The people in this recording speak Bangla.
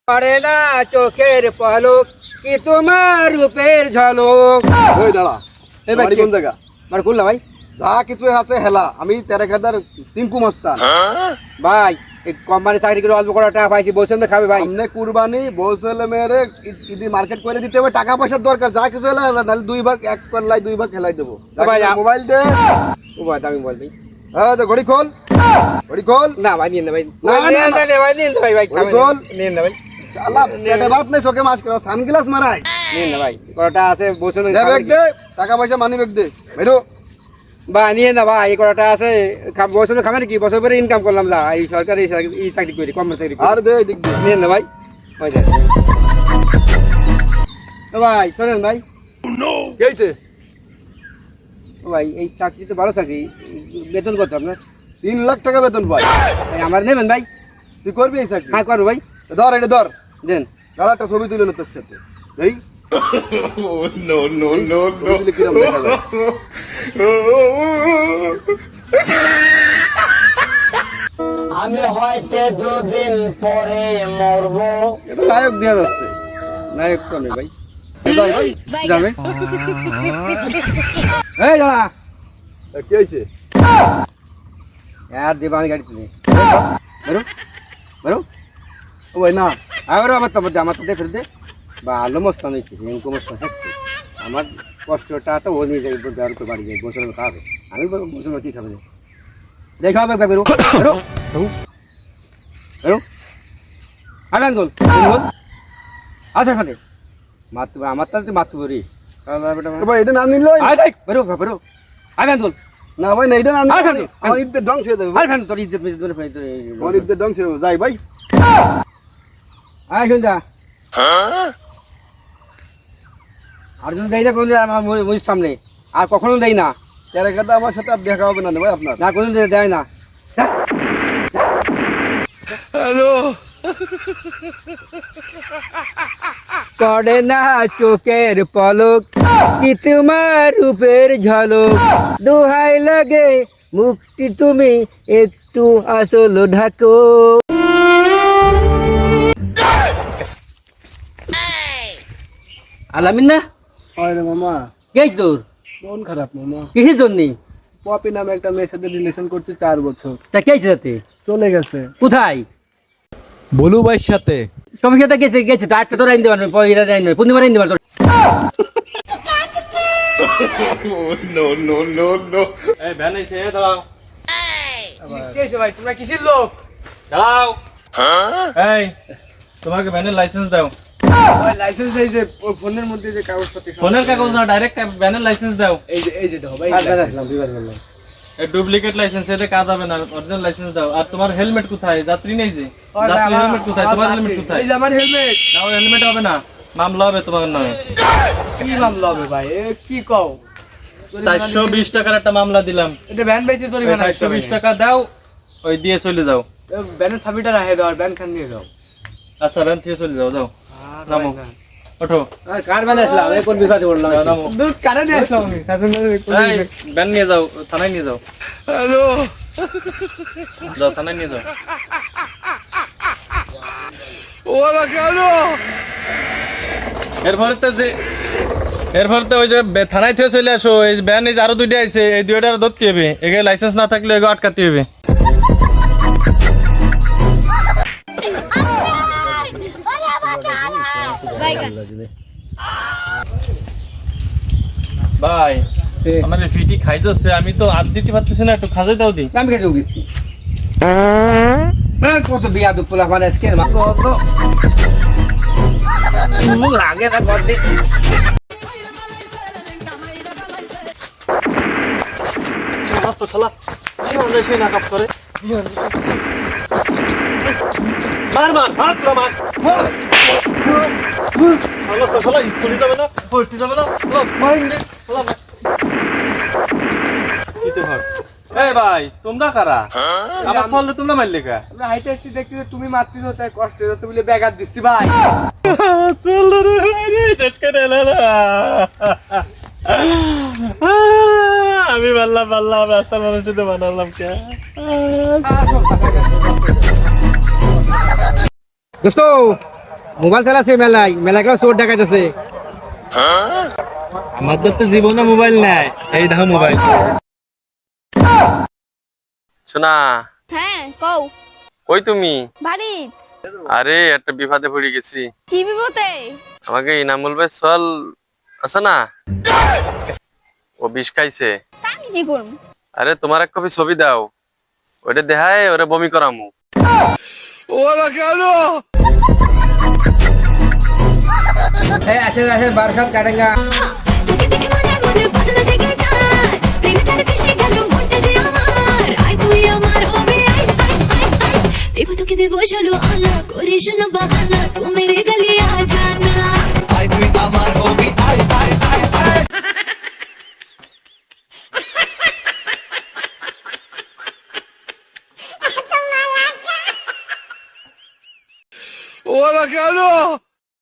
পড়ে না চোখের পলক কি তোমার রূপের ঝলক। ওই দাঁড়া, এই ভাই বাড়ি কোন জায়গা? মানে খুললা ভাই। যা কিছু আছে হেলা, আমি তেরেখাদার টিঙ্কু মস্তান। ভাই এই কোম্পানি চাকরি করে অল্প করে টাকা পাইছি, বলছেন না খাবে ভাই। সামনে কুরবানি, বলছিলে মেয়েরে ঈদি মার্কেট করে দিতে হবে, টাকা পয়সার দরকার। যা কিছু হেলা নাহলে 2 ভাগ, এক করলাই 2 ভাগ হেলাই দেবো। ভাই, মোবাইল দে। ও ভাই দামি বল ভাই। হ্যাঁ তো ঘড়ি খোল, ঘড়ি খোল। না ভাই নিন না ভাই, না, না, নিন না। না ভাই, নিন না ভাই, ভাই ওই বল। নিন না ভাই, চালা পেটে ভাত নেই, চোখে মাছ করো, সানগ্লাস মারাই। নিন না ভাই, কটা আছে বলছেন দে ব্যাগ দে, টাকা পয়সা মানি ব্যাগ দে। বেরো। ভাই নিয়ে না ভাই, এই কটা আছে বছর খাবেন কি, বছর পরে ইনকাম করলাম না এই সরকারি এই চাকরি করি, কম চাকরি করি। আর দে দিক দে। নিন না ভাই, ওই দেখ তো ভাই শোনেন ভাই। কি হইছে? ও ভাই এই চাকরি তো ভালো চাকরি, বেতন কত আপনার? 3 লাখ টাকা বেতন পাই। ভাই আমার নেবেন ভাই? তুই করবি এই চাকরি? হ্যাঁ করবো ভাই, ধর এটা ধর, দেন। দাঁড়া একটা ছবি তুলে নে তোর সাথে। এই নো নো নো নো, কিরম দেখা যায়? আমি হয়তো 2 দিন পরে মরবো। এটা নায়ক দেয়া যাচ্ছে। নায়ক তো নেই ভাই, যাই ভাই। যাবে এই দাঁড়া কি হয়েছে? আর দেবানি গাড়ি তুলে বেরো বেরো। ও ভাই না, আবার আমার তো আমার তো ফের দে, ভালো মস্তান হয়েছে, এরকম মস্তান হচ্ছে। আমার কষ্টটা তো ও নিয়ে যাই, আর তো বাড়ি যাই, বছর খাবে, আমি বছর কি খাবে দেখা হবে। বেরো বেরো বেরো, আগান গোল গোল আচ্ছা খালে মাতৃ আমার তো মাতৃ বলি ও ভাই এটা না নিল। বেরো বেরো আগান গোল। না ভাই না, এটা না আর নিল। ফেল। আমার ইজ্জত ধ্বংস হয়ে যাবে। আর ফেন তোর ইজ্জত আমার ইজ্জত ধ্বংস হয়ে যাবে। যাই ভাই। আয় শুন যা আর যদি দেয় না কোন আমার মুজির সামনে আর কখনো দেয় না, তেরেখাদা আমার সাথে আর দেখা হবে না ভাই আপনার। না কোনো দেয় না। হ্যালো পড়ে না চোখের পলক কি তোমার রূপের ঝলক, দোহাই লাগে মুক্তি তুমি একটু আসল ঢাকো। আলামিন না হয় রে মামা, গেছ তোর মন খারাপ মামা। কিসের জন্য? পপি নামে একটা মেয়ের সাথে রিলেশন করছে 4 বছর, তা কে সাথে চলে গেছে কোথায়? বলু ভাইয়ের সাথে। সবার সাথে গেছে গেছে তো আটটা তোর আইন দেবার পয়লা আইন দেবার পূর্ণিমার আইন দেবার তোর। No no no no. এই ভ্যান এসে দাঁড়াও ভাই তোমরা কিসের লোক? দাঁড়াও এই তোমাকে ভ্যানের লাইসেন্স দাও। লাইসেন্স এই যে ফোনের মধ্যে যে কাগজপত্র, ফোনের কাগজ না, ডাইরেক্ট ভ্যানের লাইসেন্স দাও। এই যে দাও ভাই। এই ডুপ্লিকেট লাইসেন্স এতে কাজ হবে না, অরিজিনাল লাইসেন্স দাও। আর তোমার হেলমেট কোথায়? যাত্রী নেই যে, যাত্রী হেলমেট কোথায়? তোমার হেলমেট কোথায়? এই যে আমার হেলমেট। নাও হেলমেট হবে না, মামলা হবে তোমার নামে। কি মামলা হবে ভাই? এ কি কও? 420 টাকার একটা মামলা দিলাম। এটা ভ্যান বেচে তোর ভ্যান 420 টাকা দাও, ওই দিয়ে চলে যাও। ভ্যানের চাবিটা রাখে দাও আর ভ্যান খান নিয়ে যাও। আচ্ছা ভ্যান থেকে চলে যাও, যাও নামো, ওঠো। আর কার বেলা আসলাম এই কোন বিভাগে বললাম যাও, নামো। দুধ কারে নিয়ে আসলাম আমি। এই ভ্যান নিয়ে যাও, থানায় নিয়ে যাও। হ্যালো, যাও থানায় নিয়ে যাও। ওরা কেন? এরপরে তো ওই যে থানায় থেকে চলে আসো। এই ভ্যান এই যে আরো 2টা আছে, এই 2টা ধরতে হবে। এগে লাইসেন্স না থাকলে এগে আটকাতে হবে। ভাই আমার ফিটি খাইছে, আমি তো আর দিতে পারতেছি না, একটু খাজাই দাও দি। আমি খেতে গেছি কত বিয়া দুপুলা মানে আজকে লাগে না ঘর দিয়ে। মার মার মার তোরা মার। স্কুলে যাবে না, পড়তে যাবে না। এই ভাই তোমরা কারা? আমার ফলে তোমরা মারলে কা? আমরা হাইটে আসছি দেখছি যে তুমি মারতেছো, তাই কষ্ট হয়ে যাচ্ছে বলে ব্যাঘাত দিচ্ছি ভাই। চল রে ঝটকা রেলা। আমি পারলাম রাস্তার মানুষ তো বানালাম কে? দোস্ত মোবাইল চালাচ্ছে মেলায় মেলায় কেউ চোর ডাকাইতেছে। আমাদের তো জীবনে মোবাইল নাই, এই দেখো মোবাইল। শোনা, হ্যাঁ কও। কই তুমি? বাড়ি। আরে একটা বিপদে পড়ে গেছি। কি বিপদে? আমাকে ইনামুল ভাই চল আছে না, ও বিষ খাইছে। আমি কি করব? আরে তোমার এক কপি ছবি দাও, ওটা দেখায় ওরে বমি করামু। এই আসেন আসেন বারখাত কাটেঙ্গা। তোকে দেখে মনের মধ্যে বাজনা জেগে যায়, প্রেমে চালে ভেসে গেল মনটা যে আমার। আয় তুই আমার হবে, আয় আয় আয় আয়, দেব তোকে দেব চলো আনা, করিস না বাহানা, তু মেরে গলি আ জানা। আয় তুই আমার হবি, আয় আয় আয় আয়। ওরা কেন